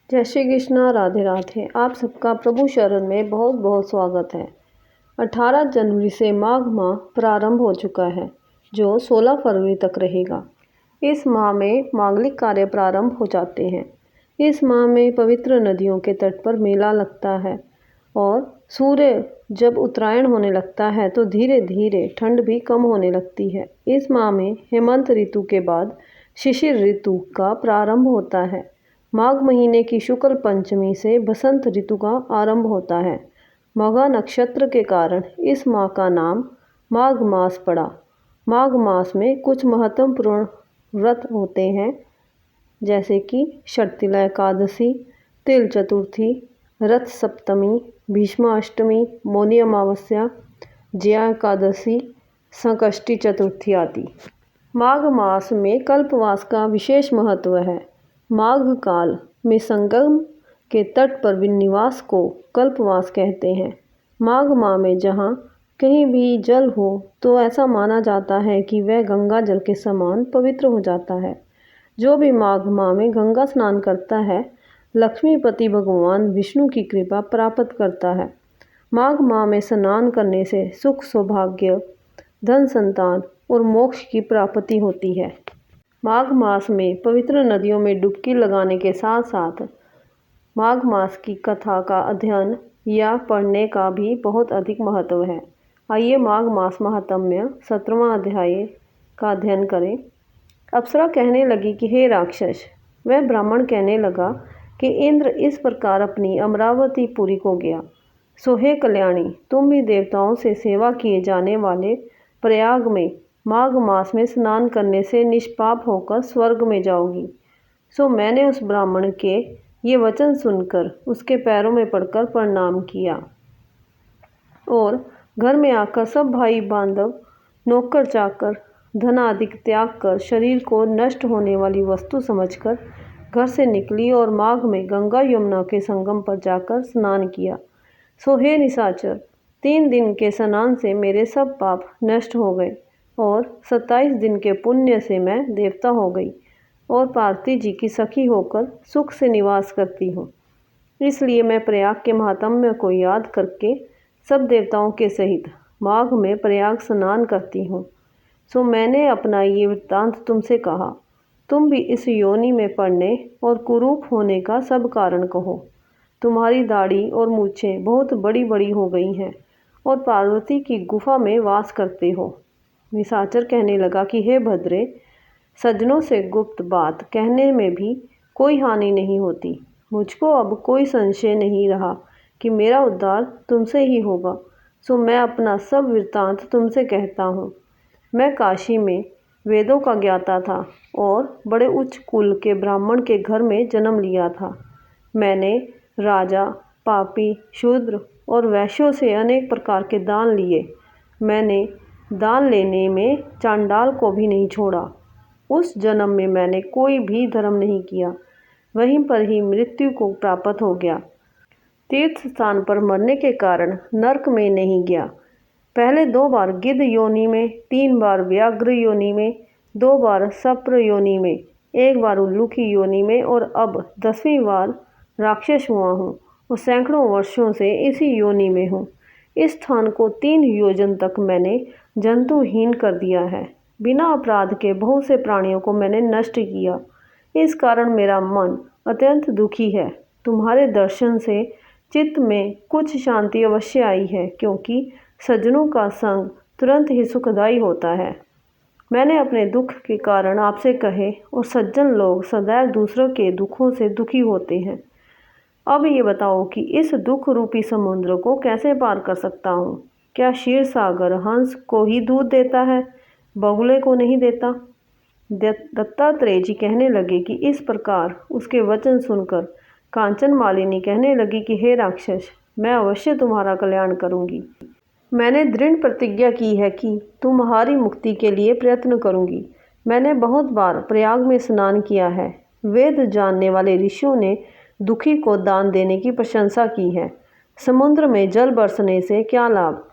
जय श्री कृष्णा, राधे राधे। आप सबका प्रभु शरण में बहुत बहुत स्वागत है। 18 जनवरी से माघ माह प्रारंभ हो चुका है, जो 16 फरवरी तक रहेगा। इस माह में मांगलिक कार्य प्रारंभ हो जाते हैं। इस माह में पवित्र नदियों के तट पर मेला लगता है और सूर्य जब उत्तरायण होने लगता है तो धीरे धीरे ठंड भी कम होने लगती है। इस माह में हेमंत ऋतु के बाद शिशिर ऋतु का प्रारंभ होता है। माघ महीने की शुक्ल पंचमी से बसंत ऋतु का आरंभ होता है। मघा नक्षत्र के कारण इस माह का नाम माघ मास पड़ा। माघ मास में कुछ महत्वपूर्ण व्रत होते हैं, जैसे कि षटतिला एकादशी, तिल चतुर्थी, रथ सप्तमी, भीष्माष्टमी, मौनी अमावस्या, जया एकादशी, संकष्टी चतुर्थी आदि। माघ मास में कल्पवास का विशेष महत्व है। माघ काल में संगम के तट पर निवास को कल्पवास कहते हैं। माघ माह में जहाँ कहीं भी जल हो तो ऐसा माना जाता है कि वह गंगा जल के समान पवित्र हो जाता है। जो भी माघ माह में गंगा स्नान करता है, लक्ष्मीपति भगवान विष्णु की कृपा प्राप्त करता है। माघ माह में स्नान करने से सुख, सौभाग्य, धन, संतान और मोक्ष की प्राप्ति होती है। माघ मास में पवित्र नदियों में डुबकी लगाने के साथ साथ माघ मास की कथा का अध्ययन या पढ़ने का भी बहुत अधिक महत्व है। आइए माघ मास महात्म्य 17वां अध्याय का अध्ययन करें। अप्सरा कहने लगी कि हे राक्षस। वह ब्राह्मण कहने लगा कि इंद्र इस प्रकार अपनी अमरावती पुरी को गया। सो हे कल्याणी, तुम भी देवताओं से सेवा किए जाने वाले प्रयाग में माघ मास में स्नान करने से निष्पाप होकर स्वर्ग में जाओगी। सो मैंने उस ब्राह्मण के ये वचन सुनकर उसके पैरों में पड़कर प्रणाम किया और घर में आकर सब भाई बांधव, नौकर चाकर, धन आदि त्याग कर शरीर को नष्ट होने वाली वस्तु समझकर घर से निकली और माघ में गंगा यमुना के संगम पर जाकर स्नान किया। सो हे निशाचर, 3 दिन के स्नान से मेरे सब पाप नष्ट हो गए और 27 दिन के पुण्य से मैं देवता हो गई और पार्वती जी की सखी होकर सुख से निवास करती हूँ। इसलिए मैं प्रयाग के महात्म्य को याद करके सब देवताओं के सहित माघ में प्रयाग स्नान करती हूँ। सो मैंने अपना ये वृत्तांत तुमसे कहा। तुम भी इस योनि में पड़ने और कुरूप होने का सब कारण कहो। तुम्हारी दाढ़ी और मूछें बहुत बड़ी बड़ी हो गई हैं और पार्वती की गुफा में वास करते हो। निशाचर कहने लगा कि हे भद्रे, सज्जनों से गुप्त बात कहने में भी कोई हानि नहीं होती। मुझको अब कोई संशय नहीं रहा कि मेरा उद्धार तुमसे ही होगा। सो मैं अपना सब वृत्तांत तुमसे कहता हूँ। मैं काशी में वेदों का ज्ञाता था और बड़े उच्च कुल के ब्राह्मण के घर में जन्म लिया था। मैंने राजा, पापी, शूद्र और वैश्यों से अनेक प्रकार के दान लिए। मैंने दान लेने में चांडाल को भी नहीं छोड़ा। उस जन्म में मैंने कोई भी धर्म नहीं किया, वहीं पर ही मृत्यु को प्राप्त हो गया। तीर्थ स्थान पर मरने के कारण नरक में नहीं गया। पहले 2 बार गिद्ध योनि में, 3 बार व्याघ्र योनि में, 2 बार सप्र योनि में, 1 बार उल्लू की योनि में और अब 10वीं बार राक्षस हुआ हूँ और सैकड़ों वर्षों से इसी योनि में हूँ। इस स्थान को 3 योजन तक मैंने जंतुहीन कर दिया है। बिना अपराध के बहुत से प्राणियों को मैंने नष्ट किया। इस कारण मेरा मन अत्यंत दुखी है। तुम्हारे दर्शन से चित्त में कुछ शांति अवश्य आई है, क्योंकि सज्जनों का संग तुरंत ही सुखदायी होता है। मैंने अपने दुख के कारण आपसे कहे और सज्जन लोग सदैव दूसरों के दुखों से दुखी होते हैं। अब ये बताओ कि इस दुख रूपी समुद्र को कैसे पार कर सकता हूँ। क्या क्षीर सागर हंस को ही दूध देता है, बगुले को नहीं देता? दत्तात्रेय जी कहने लगे कि इस प्रकार उसके वचन सुनकर कांचन मालिनी कहने लगी कि हे राक्षस, मैं अवश्य तुम्हारा कल्याण करूंगी। मैंने दृढ़ प्रतिज्ञा की है कि तुम्हारी मुक्ति के लिए प्रयत्न करूंगी। मैंने बहुत बार प्रयाग में स्नान किया है। वेद जानने वाले ऋषियों ने दुखी को दान देने की प्रशंसा की है। समुद्र में जल बरसने से क्या लाभ?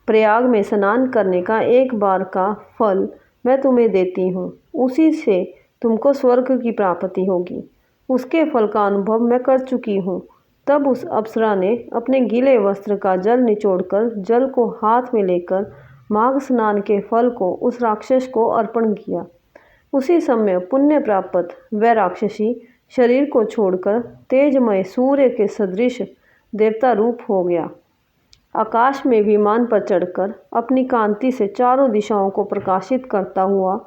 प्रयाग में स्नान करने का 1 बार का फल मैं तुम्हें देती हूँ, उसी से तुमको स्वर्ग की प्राप्ति होगी। उसके फल का अनुभव मैं कर चुकी हूँ। तब उस अप्सरा ने अपने गीले वस्त्र का जल निचोड़कर जल को हाथ में लेकर माघ स्नान के फल को उस राक्षस को अर्पण किया। उसी समय पुण्य प्राप्त वह राक्षसी शरीर को छोड़कर तेजमय सूर्य के सदृश देवता रूप हो गया। आकाश में विमान पर चढ़कर अपनी कांति से चारों दिशाओं को प्रकाशित करता हुआ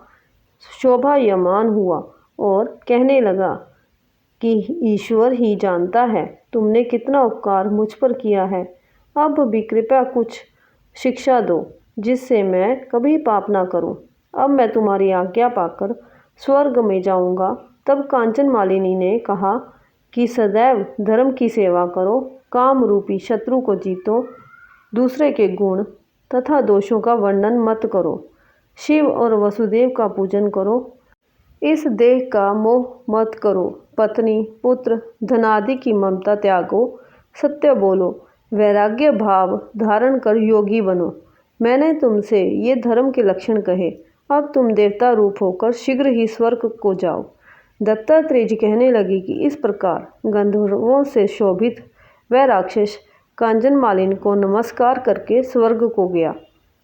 शोभायमान हुआ और कहने लगा कि ईश्वर ही जानता है तुमने कितना उपकार मुझ पर किया है। अब भी कृपया कुछ शिक्षा दो जिससे मैं कभी पाप ना करूं। अब मैं तुम्हारी आज्ञा पाकर स्वर्ग में जाऊंगा। तब कांचन मालिनी ने कहा कि सदैव धर्म की सेवा करो, काम रूपी शत्रु को जीतो, दूसरे के गुण तथा दोषों का वर्णन मत करो, शिव और वसुदेव का पूजन करो, इस देह का मोह मत करो, पत्नी पुत्र धनादि की ममता त्यागो, सत्य बोलो, वैराग्य भाव धारण कर योगी बनो। मैंने तुमसे ये धर्म के लक्षण कहे। अब तुम देवता रूप होकर शीघ्र ही स्वर्ग को जाओ। दत्तात्रेय जी कहने लगी कि इस प्रकार गंधर्वों से शोभित वह राक्षस कांचन मालिनी को नमस्कार करके स्वर्ग को गया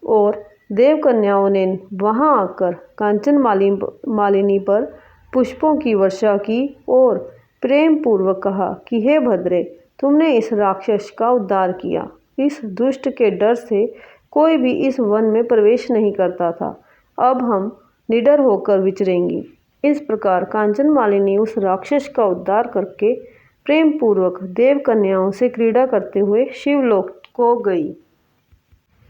और देव कन्याओं ने वहां आकर कांचन मालिनी पर पुष्पों की वर्षा की और प्रेम पूर्वक कहा कि हे भद्रे, तुमने इस राक्षस का उद्धार किया। इस दुष्ट के डर से कोई भी इस वन में प्रवेश नहीं करता था। अब हम निडर होकर विचरेंगी। इस प्रकार कांचन मालिनी उस राक्षस का उद्धार करके प्रेम पूर्वक देव कन्याओं से क्रीड़ा करते हुए शिवलोक को गई।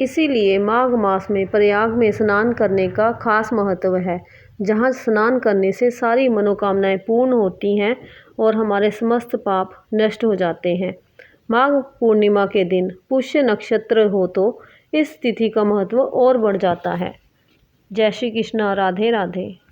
इसीलिए माघ मास में प्रयाग में स्नान करने का खास महत्व है, जहाँ स्नान करने से सारी मनोकामनाएं पूर्ण होती हैं और हमारे समस्त पाप नष्ट हो जाते हैं। माघ पूर्णिमा के दिन पुष्य नक्षत्र हो तो इस तिथि का महत्व और बढ़ जाता है। जय श्री कृष्णा। राधे राधे।